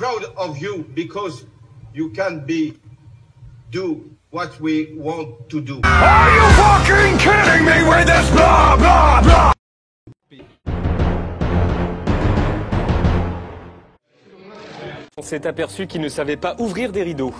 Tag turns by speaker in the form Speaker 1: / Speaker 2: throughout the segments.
Speaker 1: proud of you because you can do what we want to do.
Speaker 2: Are you fucking kidding me with this blah blah blah?
Speaker 3: On s'est aperçu qu'il ne savait pas ouvrir des rideaux.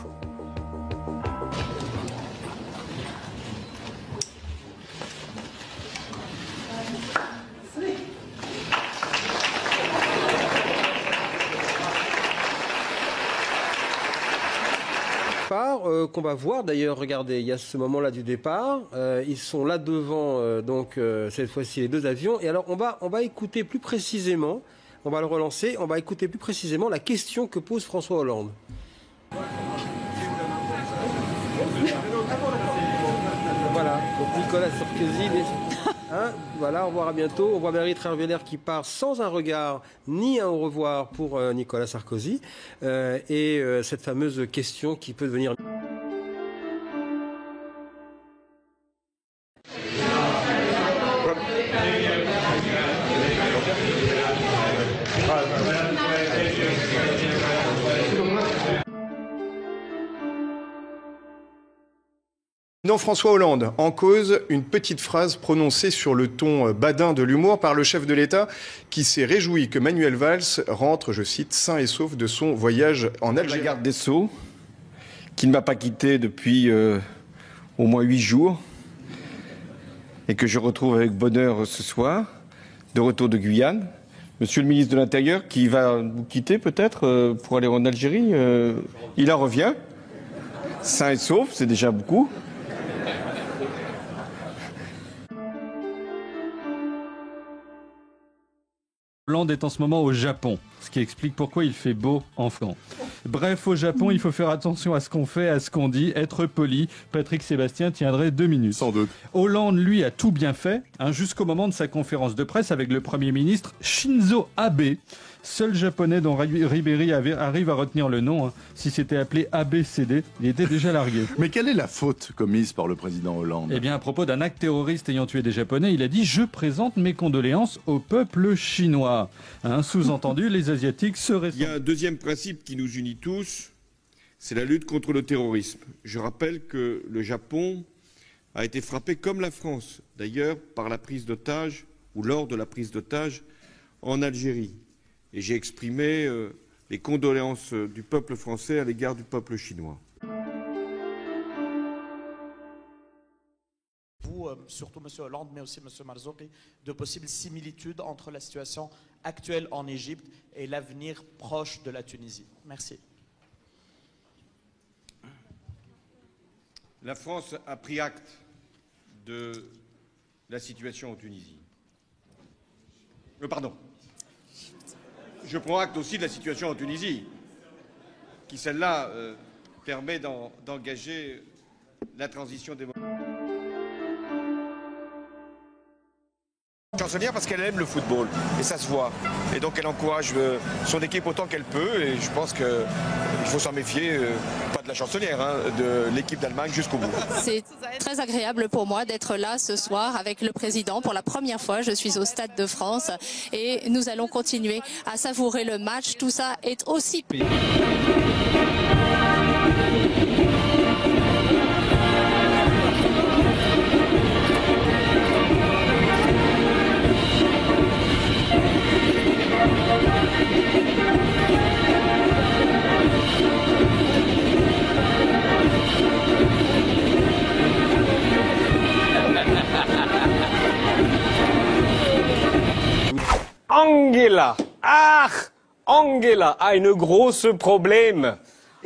Speaker 4: Qu'on va voir d'ailleurs, regardez, il y a ce moment-là du départ, ils sont là devant, donc cette fois-ci les deux avions, et alors on va écouter plus précisément, on va le relancer, on va écouter plus précisément la question que pose François Hollande. Voilà, donc Nicolas Sarkozy, hein, voilà, au revoir, à bientôt. On voit Valérie Trierweiler qui part sans un regard ni un au revoir pour Nicolas Sarkozy, et cette fameuse question qui peut devenir...
Speaker 5: Non, François Hollande, en cause, une petite phrase prononcée sur le ton badin de l'humour par le chef de l'État qui s'est réjoui que Manuel Valls rentre, je cite, sain et sauf de son voyage en Algérie.
Speaker 6: La garde des Sceaux, qui ne m'a pas quitté depuis au moins 8 jours et que je retrouve avec bonheur ce soir, de retour de Guyane. Monsieur le ministre de l'Intérieur, qui va nous quitter peut-être pour aller en Algérie, il en revient, sain et sauf, c'est déjà beaucoup.
Speaker 7: Hollande est en ce moment au Japon, ce qui explique pourquoi il fait beau en France. Bref, au Japon, il faut faire attention à ce qu'on fait, à ce qu'on dit, être poli. Patrick Sébastien tiendrait 2 minutes.
Speaker 8: Sans doute.
Speaker 7: Hollande, lui, a tout bien fait, jusqu'au moment de sa conférence de presse avec le Premier ministre Shinzo Abe. Seul japonais dont Ribéry arrive à retenir le nom. Si c'était appelé ABCD, il était déjà largué.
Speaker 8: Mais quelle est la faute commise par le président Hollande?
Speaker 7: Eh bien, à propos d'un acte terroriste ayant tué des Japonais, il a dit « Je présente mes condoléances au peuple chinois ». Sous-entendu, les Asiatiques seraient...
Speaker 6: Il y a un deuxième principe qui nous unit tous, c'est la lutte contre le terrorisme. Je rappelle que le Japon a été frappé, comme la France, d'ailleurs, par la prise d'otages, ou lors de la prise d'otages, en Algérie. Et j'ai exprimé les condoléances du peuple français à l'égard du peuple chinois.
Speaker 9: Vous, surtout M. Hollande, mais aussi M. Marzouki, de possibles similitudes entre la situation actuelle en Égypte et l'avenir proche de la Tunisie. Merci.
Speaker 6: La France a pris acte de la situation en Tunisie. Pardon. Je prends acte aussi de la situation en Tunisie, qui celle-là permet d'engager la transition démocratique.
Speaker 10: Chansonnière parce qu'elle aime le football, et ça se voit. Et donc elle encourage son équipe autant qu'elle peut, et je pense qu'il faut s'en méfier, pas de la chansonnière, de l'équipe d'Allemagne jusqu'au bout.
Speaker 11: C'est très agréable pour moi d'être là ce soir avec le président. Pour la première fois, je suis au Stade de France, et nous allons continuer à savourer le match. Tout ça est aussi...
Speaker 3: Angela a une grosse problème.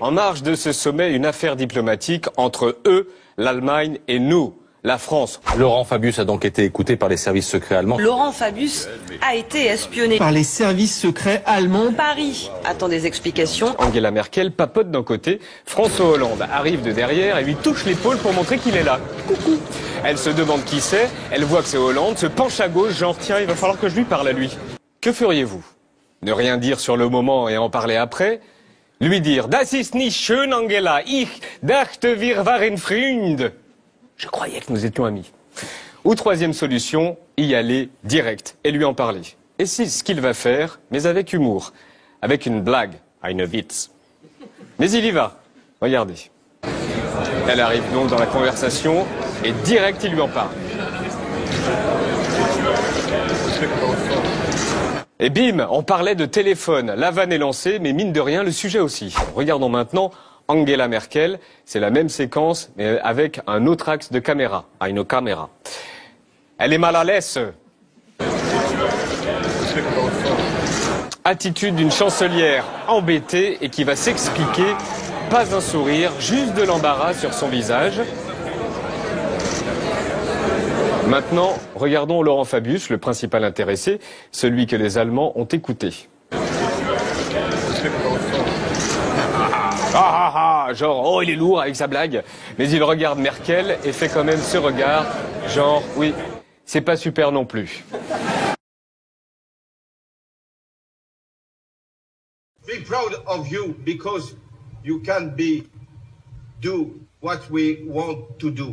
Speaker 3: En marge de ce sommet, une affaire diplomatique entre eux, l'Allemagne, et nous, la France.
Speaker 12: Laurent Fabius a donc été écouté par les services secrets allemands.
Speaker 13: Laurent Fabius a été espionné
Speaker 14: par les services secrets allemands.
Speaker 13: Paris attend des explications.
Speaker 3: Angela Merkel papote d'un côté, François Hollande arrive de derrière et lui touche l'épaule pour montrer qu'il est là. Coucou. Elle se demande qui c'est, elle voit que c'est Hollande, se penche à gauche, genre tiens, il va falloir que je lui parle à lui. Que feriez-vous? Ne rien dire sur le moment et en parler après? Lui dire « Das ist nicht schön, Angela, ich dachte wir waren Freund ». Je croyais que nous étions amis. Ou troisième solution, y aller direct et lui en parler. Et c'est ce qu'il va faire, mais avec humour, avec une blague. Eine Witz. Mais il y va. Regardez. Elle arrive donc dans la conversation et direct il lui en parle. Et bim, on parlait de téléphone. La vanne est lancée, mais mine de rien, le sujet aussi. Regardons maintenant Angela Merkel. C'est la même séquence, mais avec un autre axe de caméra. Eine Kamera. Elle est mal à l'aise. Attitude d'une chancelière embêtée et qui va s'expliquer. Pas un sourire, juste de l'embarras sur son visage. Maintenant, regardons Laurent Fabius, le principal intéressé, celui que les Allemands ont écouté. Genre, oh, il est lourd avec sa blague. Mais il regarde Merkel et fait quand même ce regard, genre, oui, c'est pas super non plus.
Speaker 1: Be proud of you because you can do what we want to do.